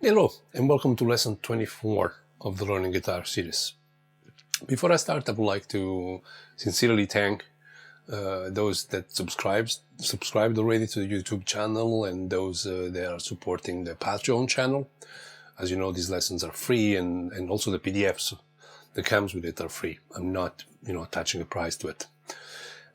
Hello, and welcome to lesson 24 of the Learning Guitar series. Before I start, I would like to sincerely thank those that subscribed already to the YouTube channel and those that are supporting the Patreon channel. As you know, these lessons are free, and also the PDFs that comes with it are free. I'm not, attaching a price to it.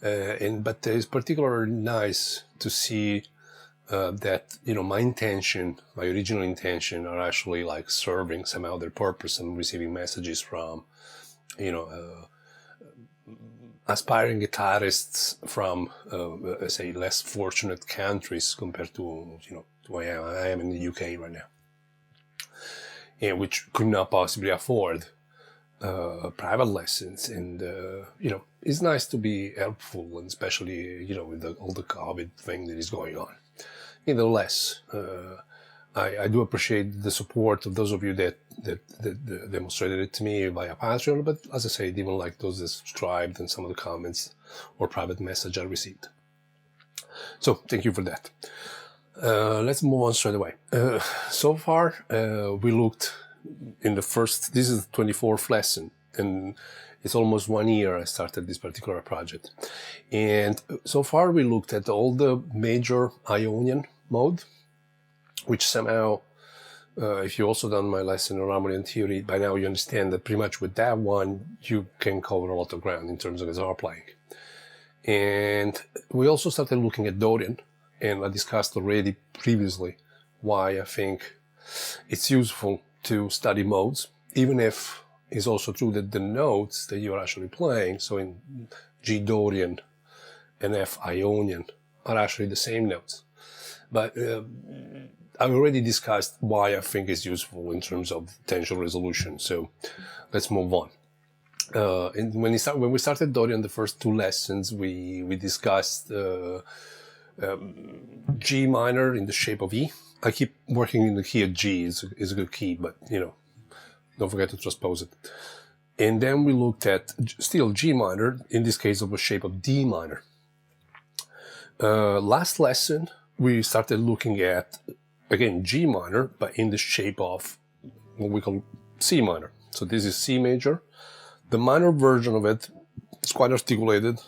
But it's particularly nice to see that my original intention are actually like serving somehow their purpose. and receiving messages from aspiring guitarists from say less fortunate countries compared to I am in the UK right now, and which could not possibly afford private lessons. And it's nice to be helpful, and especially with all the COVID thing that is going on. Nevertheless, I do appreciate the support of those of you that demonstrated it to me via Patreon, but as I say, even like those that subscribed and some of the comments or private message I received. So thank you for that. Let's move on straight away. So far, we looked in this is the 24th lesson, and it's almost 1 year I started this particular project. And so far we looked at all the major Ionian mode, which somehow, if you also done my lesson on harmony and theory, by now you understand that pretty much with that one, you can cover a lot of ground in terms of guitar playing. And we also started looking at Dorian, and I discussed already previously why I think it's useful to study modes, even if it's also true that the notes that you're actually playing, so in G Dorian and F Ionian, are actually the same notes. But I've already discussed why I think it's useful in terms of tension resolution, so let's move on. And when we started Dorian, the first 2 lessons, we discussed G minor in the shape of E. I keep working in the key of G, is a good key, but don't forget to transpose it. And then we looked at still G minor, in this case of a shape of D minor. Last lesson, we started looking at, again, G minor, but in the shape of what we call C minor. So this is C major. The minor version of it is quite articulated.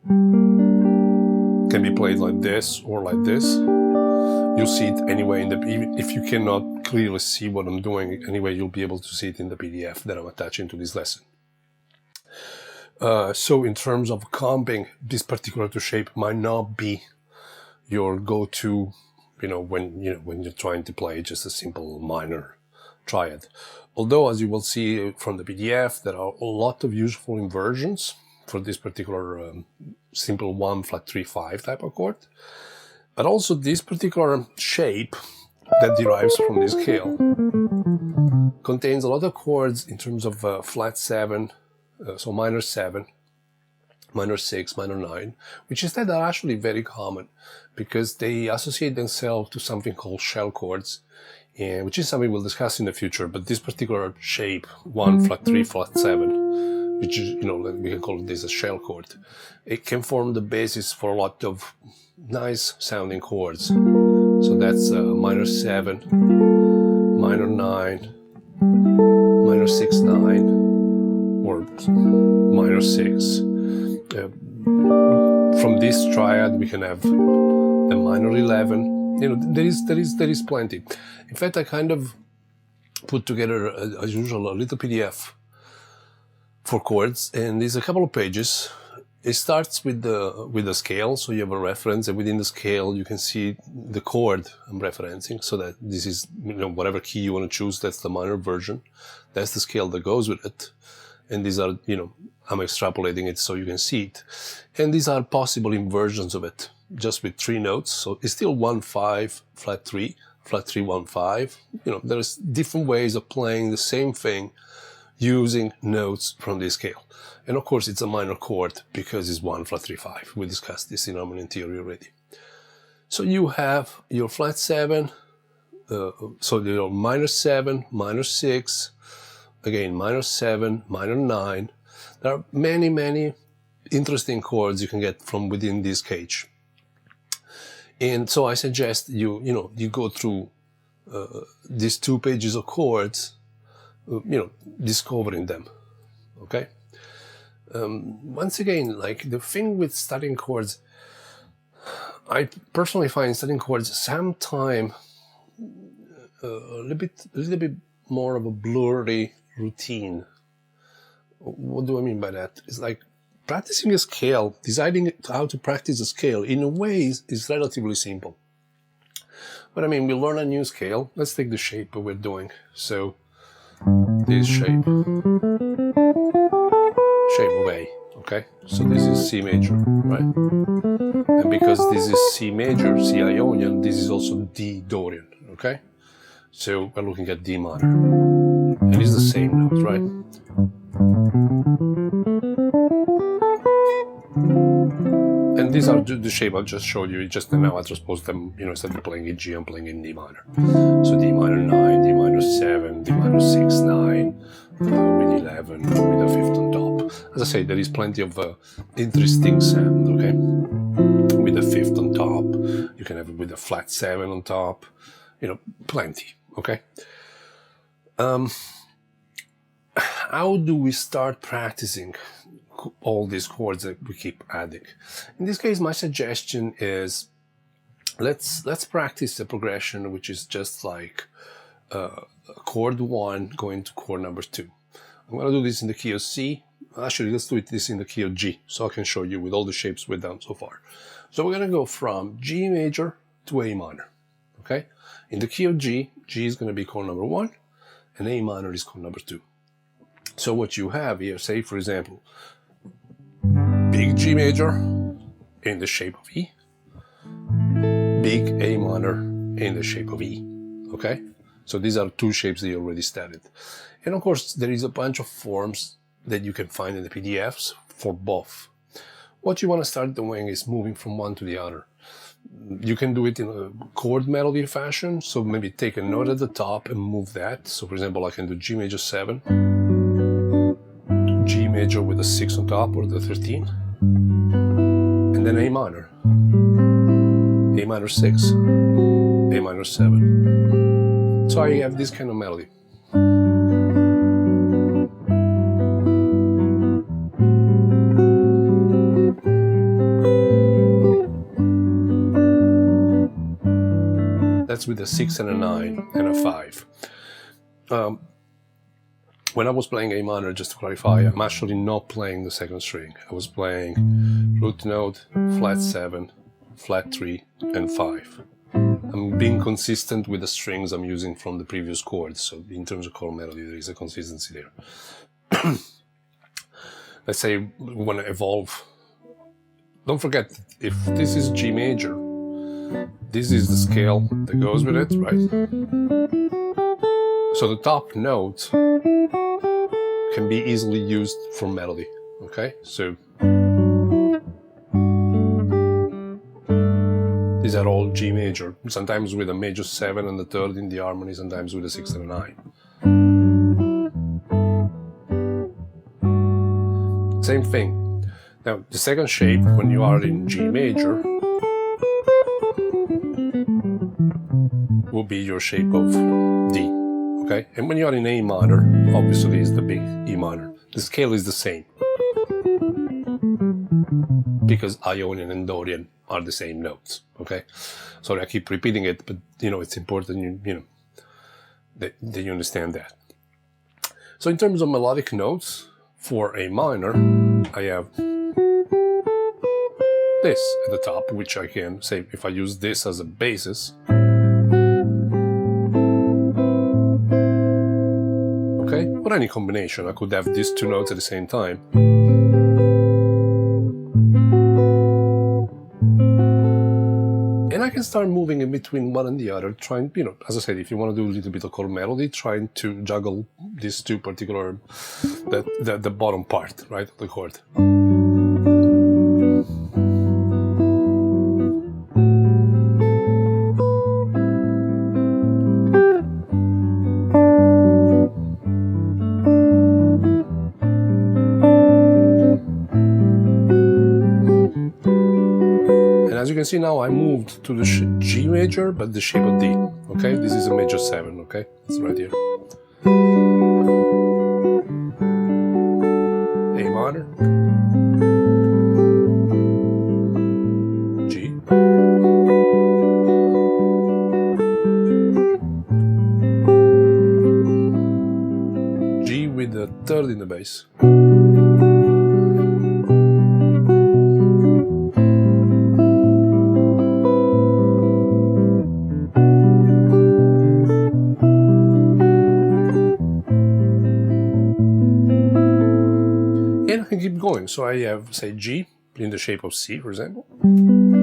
Can be played like this or like this. You'll see it anyway even if you cannot clearly see what I'm doing, anyway, you'll be able to see it in the PDF that I'm attaching to this lesson. So in terms of comping, this particular shape might not be your go-to, when you're trying to play just a simple minor triad. Although, as you will see from the PDF, there are a lot of useful inversions for this particular simple 1 flat 3 5 type of chord. But also this particular shape that derives from this scale contains a lot of chords in terms of flat 7, so minor 7, minor 6, minor 9, which instead are actually very common because they associate themselves to something called shell chords, and which is something we'll discuss in the future. But this particular shape, 1 flat 3 flat 7, which is, we can call this a shell chord, it can form the basis for a lot of nice sounding chords. So that's minor 7, minor 9, minor 6 9, or minor 6. From this triad we can have the minor 11. There is plenty. In fact, I kind of put together, as usual, a little PDF for chords, and there's a couple of pages. It starts with the scale, so you have a reference, and within the scale you can see the chord I'm referencing, so that this is, whatever key you want to choose, that's the minor version. That's the scale that goes with it. And these are, I'm extrapolating it so you can see it. And these are possible inversions of it, just with 3 notes. So it's still 1 5 flat 3, flat 3 1 5. There's different ways of playing the same thing using notes from this scale. And of course it's a minor chord because it's 1 flat 3 5. We discussed this in harmony and theory already. So you have your flat 7, so your minor 7, minor 6, again minor 7, minor 9. There are many interesting chords you can get from within this cage. And so I suggest you go through these 2 pages of chords, discovering them, okay? Once again, like the thing with studying chords, I personally find studying chords sometimes a little bit more of a blurry routine. What do I mean by that? It's like practicing a scale, deciding how to practice a scale in a way is relatively simple. But I mean, we learn a new scale. Let's take the shape we're doing. So this shape of A, okay? So this is C major, right? And because this is C major, C Ionian, this is also D Dorian, okay? So we're looking at D minor. And it's the same note, right? And these are the shape I just showed you, just now I transpose them, instead of playing in G, I'm playing in D minor. So D minor 9, D minor 7, D minor 6, 9, with 11, with a 5th on top. As I say, there is plenty of interesting sound, okay? With a 5th on top, you can have it with a flat 7 on top, plenty, okay? How do we start practicing all these chords that we keep adding? In this case, my suggestion is let's practice the progression, which is just like chord 1 going to chord number 2. I'm going to do this in the key of C. Actually, let's do this in the key of G, so I can show you with all the shapes we've done so far. So we're going to go from G major to A minor, okay? In the key of G, G is going to be chord number 1, and A minor is chord number 2. So what you have here, say for example, big G major in the shape of E, big A minor in the shape of E, okay? So these are 2 shapes that you already studied. And of course, there is a bunch of forms that you can find in the PDFs for both. What you want to start doing is moving from one to the other. You can do it in a chord melody fashion, so maybe take a note at the top and move that. So for example, I can do G major 7, G major with a 6 on top, or the 13, and then A minor, A minor 6, A minor 7. So I have this kind of melody. That's with a 6 and a 9 and a 5. When I was playing A minor, just to clarify, I'm actually not playing the 2nd string. I was playing root note, flat 7, flat 3, and 5. I'm being consistent with the strings I'm using from the previous chords, so in terms of chord melody, there is a consistency there. Let's say we want to evolve. Don't forget, if this is G major, this is the scale that goes with it, right? So the top note can be easily used for melody, okay? So these are all G major, sometimes with a major 7 and the 3rd in the harmony, sometimes with a 6 and a 9. Same thing. Now, the 2nd shape, when you are in G major, will be your shape of D, okay? And when you are in A minor, obviously it's the big E minor. The scale is the same, because Ionian and Dorian are the same notes, okay? Sorry, I keep repeating it, but it's important that you understand that. So in terms of melodic notes, for A minor, I have this at the top, which I can say, if I use this as a basis, okay? Or any combination, I could have these 2 notes at the same time. And I can start moving in between one and the other, trying, as I said, if you want to do a little bit of chord melody, trying to juggle these 2 particular, the bottom part, right, of the chord. can see now I moved to the G major, but the shape of D. Okay, this is a major 7. Okay, it's right here. A minor, G, G with the 3rd in the bass. And I can keep going. So I have, say, G in the shape of C, for example. And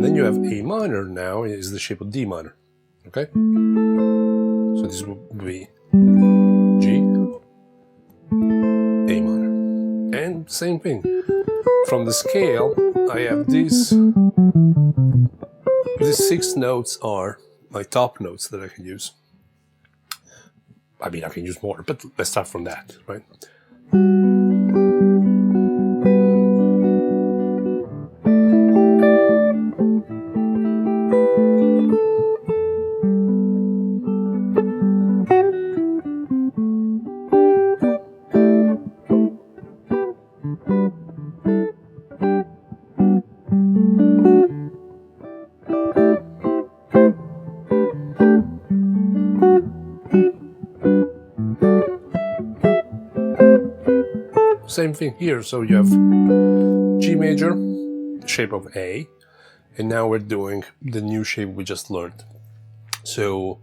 then you have A minor now is the shape of D minor. Okay? So this would be G, A minor. And same thing. From the scale, I have these 6 notes are my top notes that I can use. I mean, I can use more, but let's start from that, right? Same thing here, so you have G major, shape of A, and now we're doing the new shape we just learned. So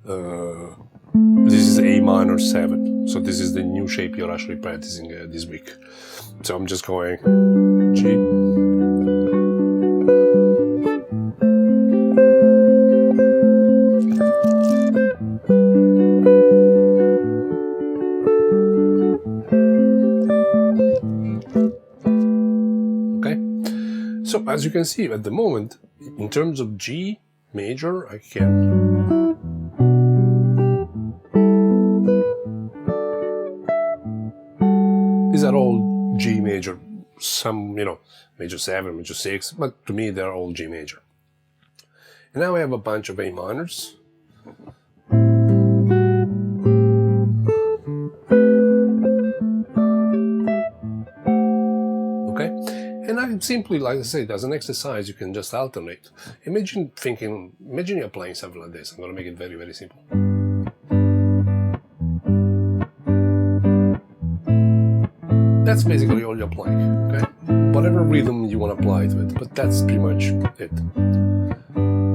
this is A minor 7, so this is the new shape you're actually practicing this week. So I'm just going G, so as you can see at the moment, in terms of G major, I can these are all G major, some, you know, major 7, major 6, but to me they're all G major. And now I have a bunch of A minors. And I simply, like I said, as an exercise, you can just alternate. Imagine you're playing something like this. I'm going to make it very, very simple. That's basically all you're playing, okay? Whatever rhythm you want to apply to it, but that's pretty much it.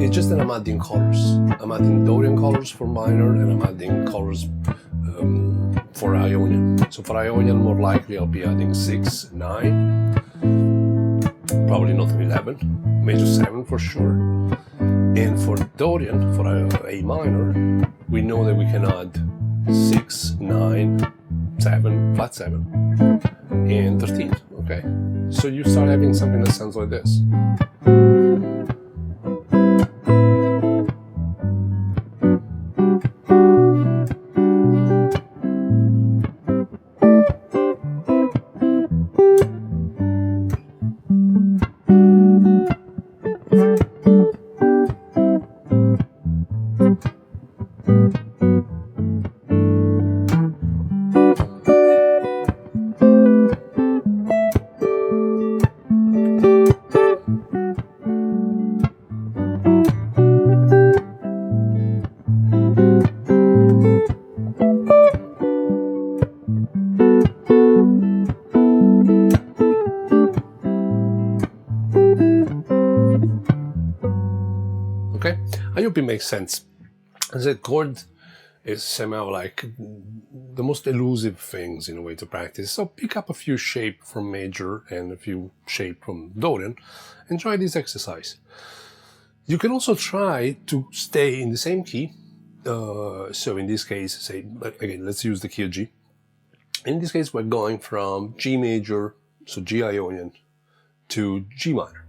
It's just that I'm adding colors. I'm adding Dorian colors for minor, and I'm adding colors for Ionian. So for Ionian, more likely I'll be adding 6, 9, probably not 11, major 7 for sure. And for Dorian, for A minor, we know that we can add 6, 9, 7, flat 7, and 13, okay? So you start having something that sounds like this. Okay, I hope it makes sense. As I said, chord is somehow like the most elusive things in a way to practice. So pick up a few shape from major and a few shape from Dorian and try this exercise. You can also try to stay in the same key. So in this case, say, again, let's use the key of G. In this case, we're going from G major, so G Ionian, to G minor.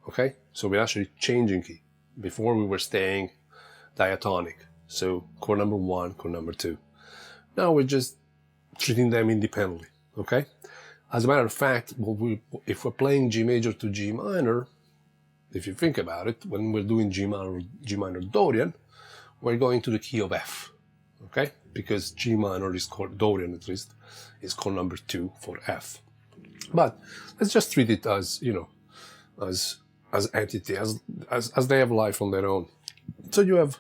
Okay, so we're actually changing key. Before we were staying diatonic, so chord number 1, chord number 2. Now we're just treating them independently, okay? As a matter of fact, if we're playing G major to G minor, if you think about it, when we're doing G minor Dorian, we're going to the key of F, okay? Because G minor is called, Dorian at least, is called number 2 for F. But let's just treat it as, you know, as entity, as they have life on their own. So you have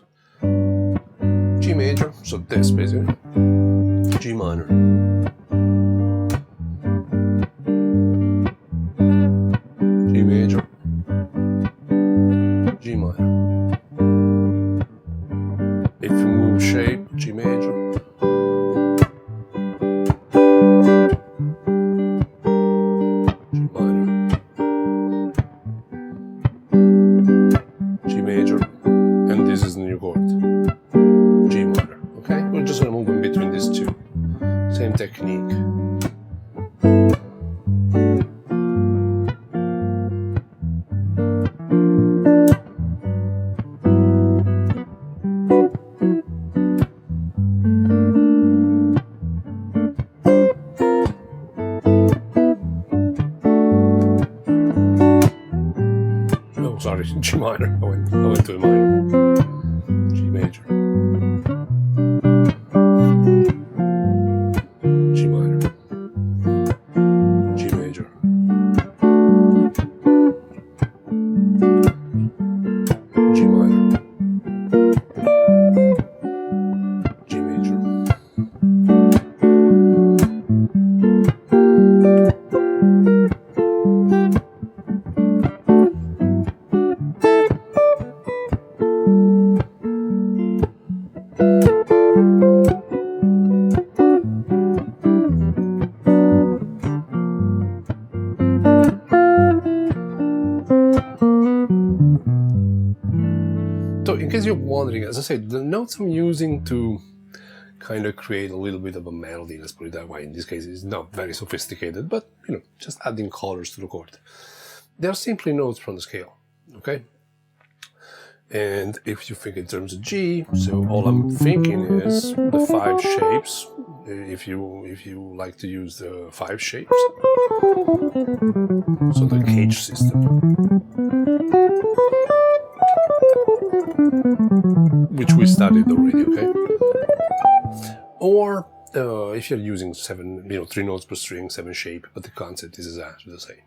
G major, so this basically, G minor, G major, G minor. If you move shape, G major, G minor, G major, and this is the new chord, G minor. Okay, we're just gonna move in between these two. Same technique. Oh, sorry, G minor. I went to a minor. G major. G minor. G major. G minor. G major. So in case you're wondering, as I said, the notes I'm using to kind of create a little bit of a melody, let's put it that way. In this case, it's not very sophisticated, but, you know, just adding colors to the chord. They're simply notes from the scale, okay? And if you think in terms of G, so all I'm thinking is the 5 shapes, if you like to use the 5 shapes. So the cage system, which we studied already, okay? Or if you're using 3 notes per string, 7 shape, but the concept is exactly the same.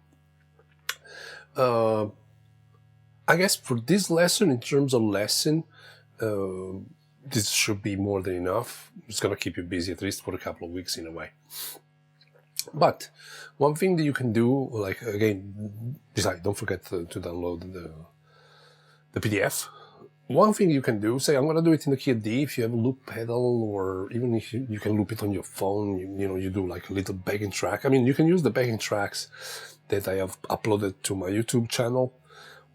I guess for this lesson, in terms of lesson, this should be more than enough. It's gonna keep you busy at least for a couple of weeks in a way. But one thing that you can do, like again, besides, don't forget to download the PDF. One thing you can do, say I'm gonna do it in the key of D. If you have a loop pedal, or even if you can loop it on your phone, you do like a little backing track. I mean, you can use the backing tracks that I have uploaded to my YouTube channel,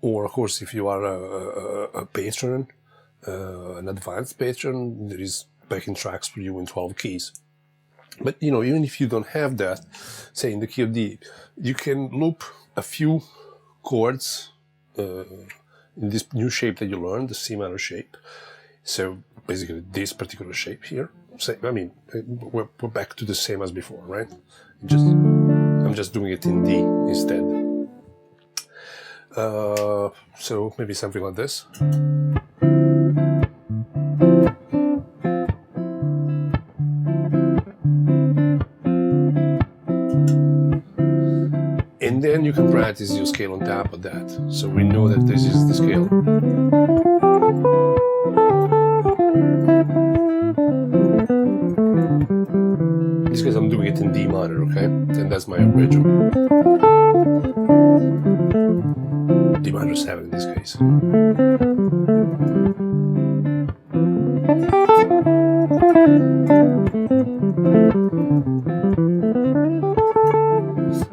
or of course, if you are a patron, an advanced patron, there is backing tracks for you in 12 keys. But even if you don't have that, say in the key of D, you can loop a few chords in this new shape that you learned, the C minor shape. So basically this particular shape here. I mean, we're back to the same as before, right? I'm just doing it in D instead. So maybe something like this. And then you can practice your scale on top of that. So we know that this is the scale. In this case I'm doing it in D minor, okay? And that's my original. D minor 7 in this case.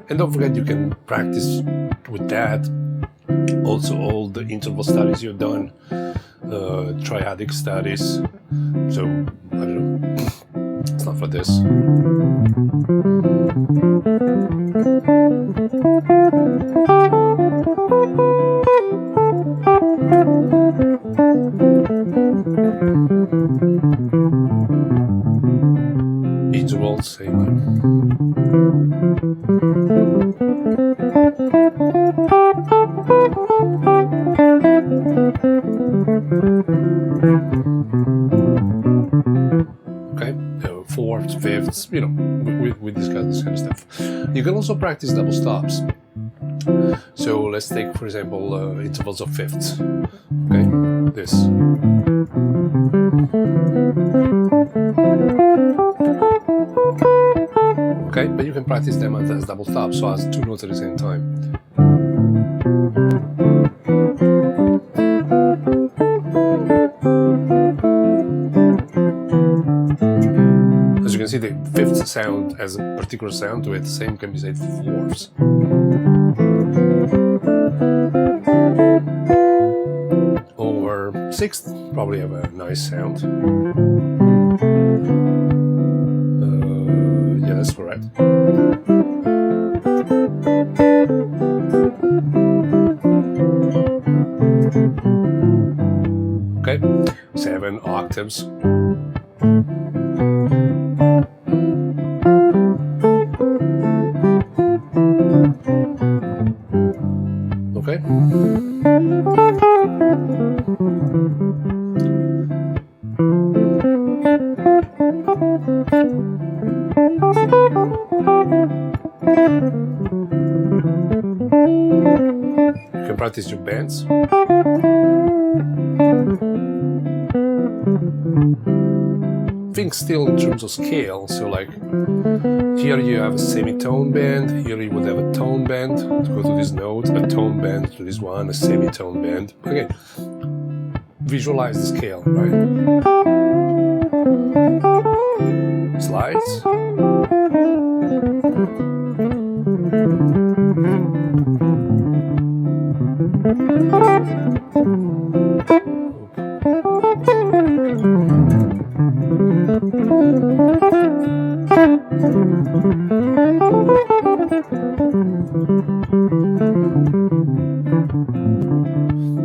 And don't forget, you can practice with that. Also, all the interval studies you've done, triadic studies. So, I don't know, it's not for this. Intervals, same. that's, you know, with this kind of stuff. You can also practice double stops. So let's take, for example, intervals of fifths. Okay, this. Okay, but you can practice them as double stops, so as two notes at the same time. As you can see, the fifth sound has a particular sound to it. The same can be said for fourths. Over sixth, probably have a nice sound. Yeah, that's correct. Okay, 7 octaves. Okay. You can practice your bends. Think still in terms of scale, so like here you have a semitone bend, here you would have a tone bend to go to this note, a tone bend to this one, a semitone bend. Again, visualize the scale, right? Slides.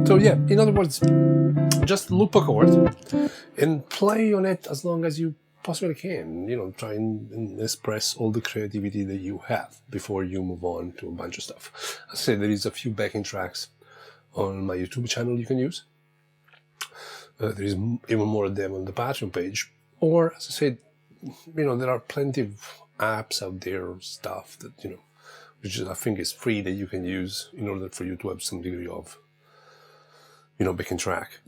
So yeah, in other words, just loop a chord and play on it as long as you possibly can. You know, try and express all the creativity that you have before you move on to a bunch of stuff. As I said, there is a few backing tracks on my YouTube channel you can use. There is even more of them on the Patreon page. Or, as I said, you know, there are plenty of apps out there, stuff that, you know, which I think is free that you can use in order for you to have some degree of, you know, backing track.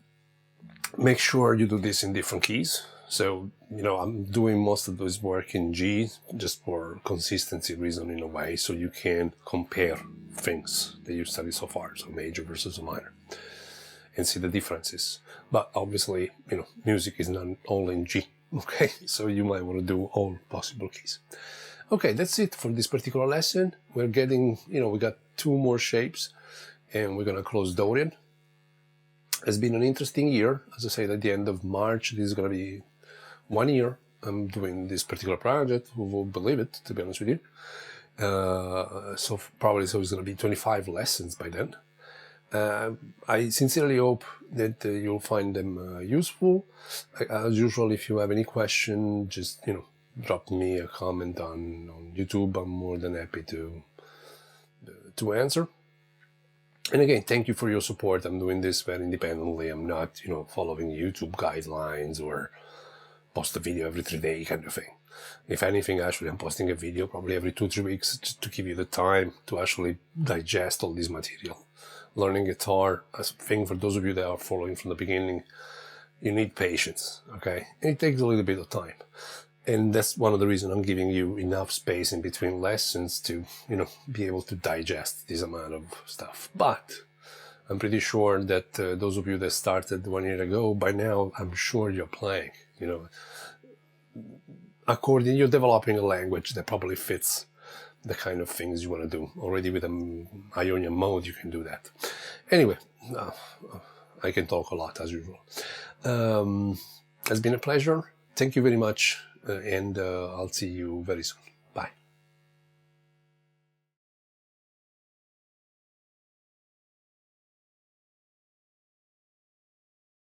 Make sure you do this in different keys. So, you know, I'm doing most of this work in G just for consistency reason in a way, so you can compare things that you studied so far, so major versus a minor, and see the differences. But obviously, you know, music is not all in G, okay? So you might want to do all possible keys. Okay, that's it for this particular lesson. We're getting, you know, we got 2 more shapes, and we're gonna close Dorian. It's been an interesting year. As I said, at the end of March, this is gonna be 1 year I'm doing this particular project. Who will believe it, to be honest with you. So it's going to be 25 lessons by then. I sincerely hope that you'll find them useful. As usual, if you have any question, just, you know, drop me a comment on YouTube. I'm more than happy to answer. And again, thank you for your support. I'm doing this very independently. I'm not, you know, following YouTube guidelines or post a video every 3 days kind of thing. If anything, actually, I'm posting a video probably every 2-3 weeks just to give you the time to actually digest all this material. Learning guitar, I think for those of you that are following from the beginning, you need patience, okay? It takes a little bit of time. And that's one of the reasons I'm giving you enough space in between lessons to, you know, be able to digest this amount of stuff. But I'm pretty sure that those of you that started 1 year ago, by now, I'm sure you're playing, you know. You're developing a language that probably fits the kind of things you want to do. Already with an Ionian mode, you can do that. Anyway, I can talk a lot as usual. It's been a pleasure. Thank you very much, and I'll see you very soon.